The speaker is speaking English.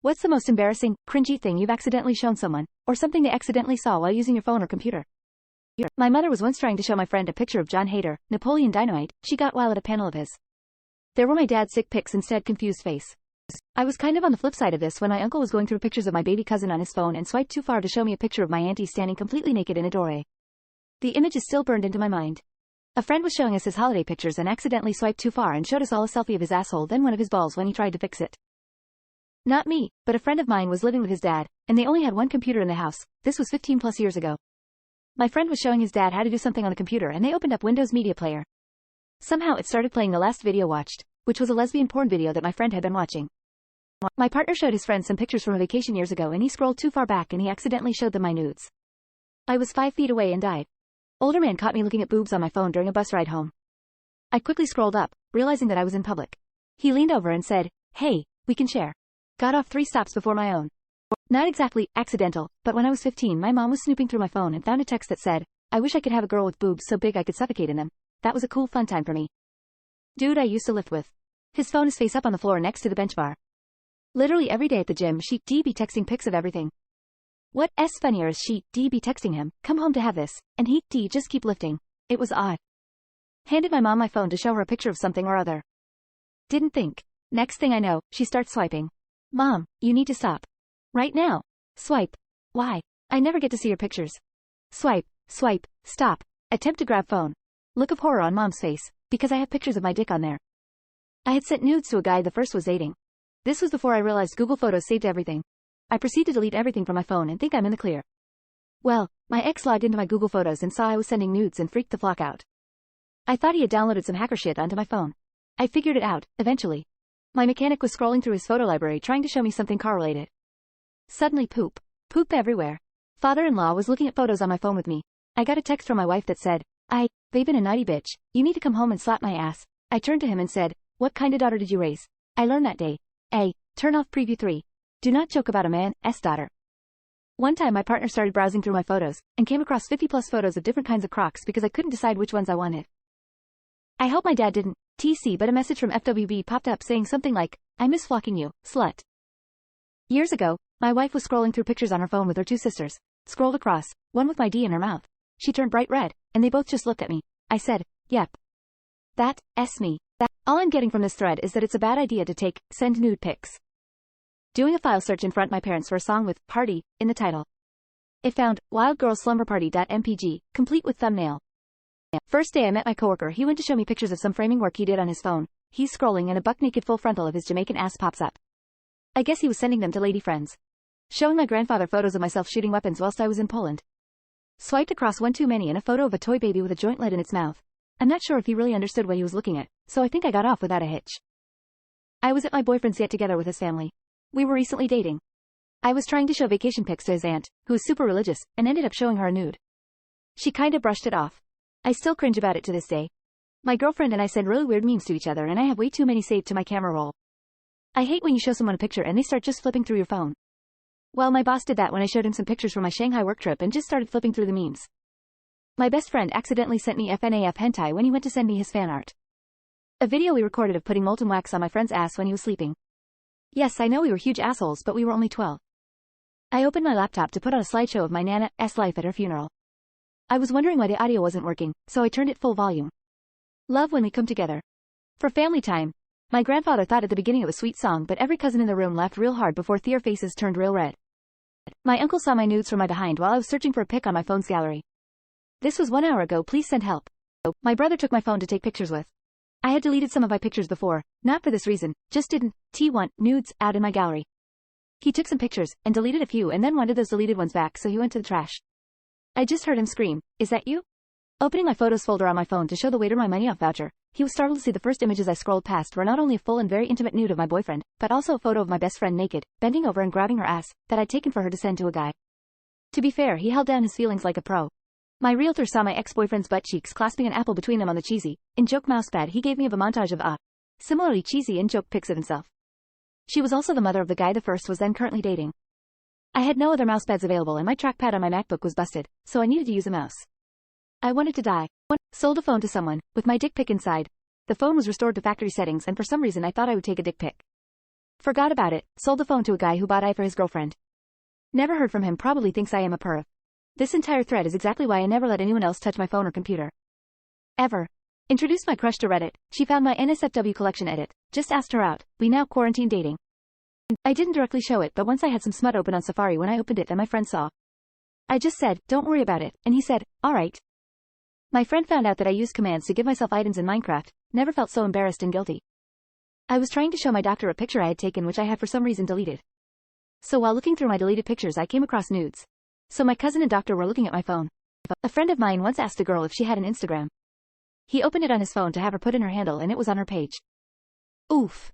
What's the most embarrassing, cringy thing you've accidentally shown someone, or something they accidentally saw while using your phone or computer? My mother was once trying to show my friend a picture of John Heder, Napoleon Dynamite. She got while at a panel of his. There were my dad's sick pics instead confused face. I was kind of on the flip side of this when my uncle was going through pictures of my baby cousin on his phone and swiped too far to show me a picture of my auntie standing completely naked in a doorway. The image is still burned into my mind. A friend was showing us his holiday pictures and accidentally swiped too far and showed us all a selfie of his asshole, then one of his balls when he tried to fix it. Not me, but a friend of mine was living with his dad, and they only had one computer in the house. This was 15 plus years ago. My friend was showing his dad how to do something on the computer and they opened up Windows Media Player. Somehow it started playing the last video watched, which was a lesbian porn video that my friend had been watching. My partner showed his friend some pictures from a vacation years ago and he scrolled too far back and he accidentally showed them my nudes. I was 5 feet away and died. Older man caught me looking at boobs on my phone during a bus ride home. I quickly scrolled up, realizing that I was in public. He leaned over and said, "Hey, we can share." Got off 3 stops before my own. Not exactly accidental, but when I was 15 my mom was snooping through my phone and found a text that said, "I wish I could have a girl with boobs so big I could suffocate in them." That was a cool fun time for me. Dude I used to lift with. His phone is face up on the floor next to the bench bar. Literally every day at the gym she'd be texting pics of everything. What's funnier is she'd be texting him, "Come home to have this," and he'd just keep lifting. It was odd. Handed my mom my phone to show her a picture of something or other. Didn't think. Next thing I know, she starts swiping. "Mom, you need to stop. Right now." Swipe. Why? I never get to see your pictures. Swipe, swipe, stop. Attempt to grab phone. Look of horror on mom's face, because I have pictures of my dick on there. I had sent nudes to a guy the first was dating. This was before I realized Google Photos saved everything. I proceed to delete everything from my phone and think I'm in the clear. Well, my ex logged into my Google Photos and saw I was sending nudes and freaked the flock out. I thought he had downloaded some hacker shit onto my phone. I figured it out, eventually. My mechanic was scrolling through his photo library trying to show me something car related. Suddenly poop. Poop everywhere. Father-in-law was looking at photos on my phone with me. I got a text from my wife that said, "They've been a naughty bitch. You need to come home and slap my ass." I turned to him and said, "What kind of daughter did you raise?" I learned that day. Turn off preview 3. Do not joke about a man's daughter. One time my partner started browsing through my photos, and came across 50 plus photos of different kinds of Crocs because I couldn't decide which ones I wanted. I hope my dad didn't TC, but a message from FWB popped up saying something like, "I miss flocking you, slut." Years ago, my wife was scrolling through pictures on her phone with her 2 sisters. Scrolled across, one with my D in her mouth. She turned bright red, and they both just looked at me. I said, "Yep. That's me." All I'm getting from this thread is that it's a bad idea to send nude pics. Doing a file search in front of my parents for a song with "party" in the title. It found Wild Girls Slumber Party.mpg, complete with thumbnail. First day I met my coworker, he went to show me pictures of some framing work he did on his phone. He's scrolling and a buck naked full frontal of his Jamaican ass pops up. I guess he was sending them to lady friends. Showing my grandfather photos of myself shooting weapons whilst I was in Poland. Swiped across one too many and a photo of a toy baby with a joint lead in its mouth. I'm not sure if he really understood what he was looking at, so I think I got off without a hitch. I was at my boyfriend's get-together with his family. We were recently dating. I was trying to show vacation pics to his aunt, who is super religious, and ended up showing her a nude. She kinda brushed it off. I still cringe about it to this day. My girlfriend and I send really weird memes to each other and I have way too many saved to my camera roll. I hate when you show someone a picture and they start just flipping through your phone. Well, my boss did that when I showed him some pictures from my Shanghai work trip and just started flipping through the memes. My best friend accidentally sent me FNAF hentai when he went to send me his fan art. A video we recorded of putting molten wax on my friend's ass when he was sleeping. Yes, I know we were huge assholes, but we were only 12. I opened my laptop to put on a slideshow of my Nana's life at her funeral. I was wondering why the audio wasn't working, so I turned it full volume. Love when we come together. For family time. My grandfather thought at the beginning of a sweet song, but every cousin in the room laughed real hard before their faces turned real red. My uncle saw my nudes from my behind while I was searching for a pic on my phone's gallery. This was 1 hour ago, please send help. My brother took my phone to take pictures with. I had deleted some of my pictures before, not for this reason, just didn't want nudes out in my gallery. He took some pictures, and deleted a few and then wanted those deleted ones back, so he went to the trash. I just heard him scream, "Is that you?" Opening my photos folder on my phone to show the waiter my money off voucher, he was startled to see the first images I scrolled past were not only a full and very intimate nude of my boyfriend, but also a photo of my best friend naked, bending over and grabbing her ass, that I'd taken for her to send to a guy. To be fair, he held down his feelings like a pro. My realtor saw my ex-boyfriend's butt cheeks clasping an apple between them on the cheesy, in-joke mousepad he gave me of a montage of similarly cheesy in-joke pics of himself. She was also the mother of the guy the first was then currently dating. I had no other mousepads available and my trackpad on my MacBook was busted, so I needed to use a mouse. I wanted to die. Sold a phone to someone, with my dick pic inside. The phone was restored to factory settings and for some reason I thought I would take a dick pic. Forgot about it, sold the phone to a guy who bought I for his girlfriend. Never heard from him, probably thinks I am a perv. This entire thread is exactly why I never let anyone else touch my phone or computer. Ever. Introduced my crush to Reddit, she found my NSFW collection edit, just asked her out, we now quarantine dating. I didn't directly show it, but once I had some smut open on Safari when I opened it and my friend saw. I just said, don't worry about it, and he said, alright. My friend found out that I used commands to give myself items in Minecraft, never felt so embarrassed and guilty. I was trying to show my doctor a picture I had taken which I had for some reason deleted. So while looking through my deleted pictures I came across nudes. So my cousin and doctor were looking at my phone. A friend of mine once asked a girl if she had an Instagram. He opened it on his phone to have her put in her handle and it was on her page. Oof.